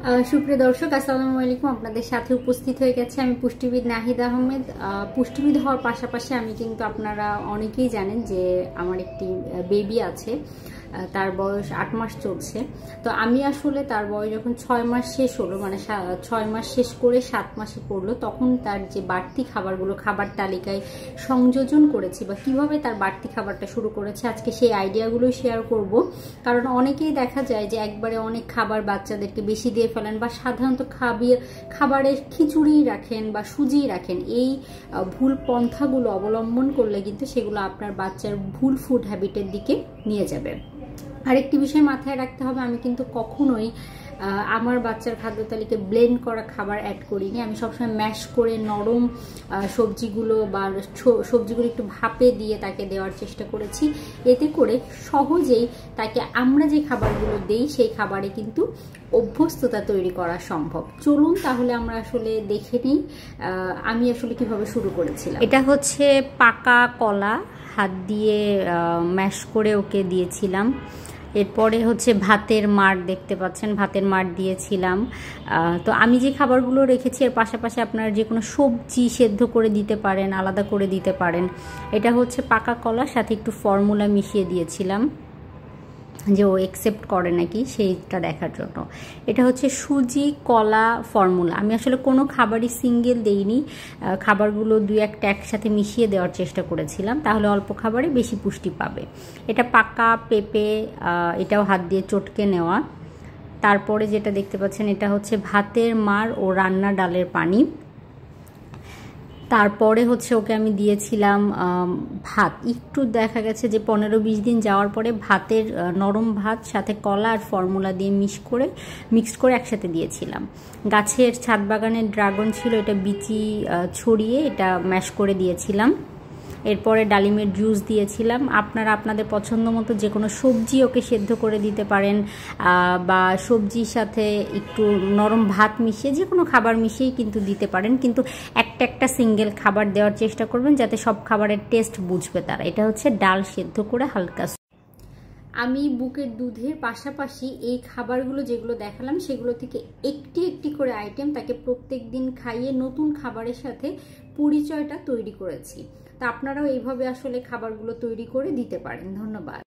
সুপ্রিয় দর্শক, আসসালামু আলাইকুম। আপনাদের সাথে উপস্থিত হয়ে গেছে আমি পুষ্টিবিদ নাহিদ আহমেদ। পুষ্টিবিদ হওয়ার পাশাপাশি আমি কিন্তু আপনারা অনেকেই জানেন যে আমার একটি বেবি আছে, তার বয়স 8 মাস চলছে। তো আমি আসলে তার বয়স যখন 6 মাস শেষ হলো, মানে 6 মাস শেষ করে 7 মাসে পড়লো, তখন তার যে বাড়তি খাবারগুলো খাবার তালিকায় সংযোজন করেছি বা কিভাবে তার বাড়তি খাবারটা শুরু করেছে, আজকে সেই আইডিয়াগুলোই শেয়ার করব। কারণ অনেকেই দেখা যায় যে একবারে অনেক খাবার বাচ্চাদেরকে বেশি দিয়ে ফেলেন বা সাধারণত খাবারে খিচুড়ি রাখেন বা সুজি রাখেন। এই ভুল পন্থাগুলো অবলম্বন করলে কিন্তু সেগুলো আপনার বাচ্চার ভুল ফুড হ্যাবিটের দিকে নিয়ে যাবে। আরেকটি বিষয় মাথায় রাখতে হবে, আমি কিন্তু কখনোই আমার বাচ্চার খাদ্য তালিকায় ব্লেন্ড করা খাবার অ্যাড করিনি। আমি সবসময় ম্যাশ করে নরম সবজিগুলো বা সবজিগুলো একটু ভাপে দিয়ে তাকে দেওয়ার চেষ্টা করেছি। এতে করে সহজেই তাকে আমরা যে খাবারগুলো দেই সেই খাবারে কিন্তু অভ্যস্ততা তৈরি করা সম্ভব। চলুন তাহলে আমরা আসলে দেখে নিই আমি আসলে কিভাবে শুরু করেছিলাম। এটা হচ্ছে পাকা কলা, হাত দিয়ে ম্যাশ করে ওকে দিয়েছিলাম। এরপরে হচ্ছে ভাতের মাড়, দেখতে পাচ্ছেন ভাতের মাড় দিয়েছিলাম। তো আমি যে খাবারগুলো রেখেছি এর পাশাপাশি আপনারা যে কোনো সবজি সেদ্ধ করে দিতে পারেন, আলাদা করে দিতে পারেন। এটা হচ্ছে পাকা কলার সাথে একটু ফর্মুলা মিশিয়ে দিয়েছিলাম যে ও অ্যাকসেপ্ট করে নাকি সেইটা দেখার জন্য। এটা হচ্ছে সুজি কলা ফর্মুলা। আমি আসলে কোনো খাবারই সিঙ্গেল দেইনি, খাবারগুলো 2-1টা একসাথে মিশিয়ে দেওয়ার চেষ্টা করেছিলাম, তাহলে অল্প খাবারে বেশি পুষ্টি পাবে। এটা পাকা পেঁপে, এটাও হাত দিয়ে চটকে নেওয়া। তারপরে যেটা দেখতে পাচ্ছেন এটা হচ্ছে ভাতের মাড় ও রান্না ডালের পানি। তারপরে হচ্ছে ওকে আমি দিয়েছিলাম ভাত। একটু দেখা গেছে যে 15-20 দিন যাওয়ার পরে ভাতের নরম ভাত সাথে কলা আর ফর্মুলা দিয়ে মিক্সড করে একসাথে দিয়েছিলাম। গাছের ছাদ বাগানের ড্রাগন ছিল, এটা বিচি ছড়িয়ে এটা ম্যাশ করে দিয়েছিলাম। এরপরে ডালিমের জুস দিয়েছিলাম। আপনারা আপনাদের পছন্দ মতো যে কোনো সবজি ওকে সেদ্ধ করে দিতে পারেন বা সবজির সাথে একটু নরম ভাত মিশিয়ে যে কোনো খাবার মিশিয়েই কিন্তু দিতে পারেন, কিন্তু একটা সিঙ্গেল খাবার দেওয়ার চেষ্টা করবেন যাতে সব খাবারের টেস্ট বুঝবে তারা। এটা হচ্ছে ডাল সেদ্ধ করে হালকা। আমি বুকের দুধের পাশাপাশি এই খাবারগুলো যেগুলো দেখালাম সেগুলো থেকে একটি করে আইটেম তাকে প্রত্যেক দিন খাইয়ে নতুন খাবারের সাথে পরিচয়টা তৈরি করেছি। তা আপনারাও এইভাবে আসলে খাবারগুলো তৈরি করে দিতে পারেন। ধন্যবাদ।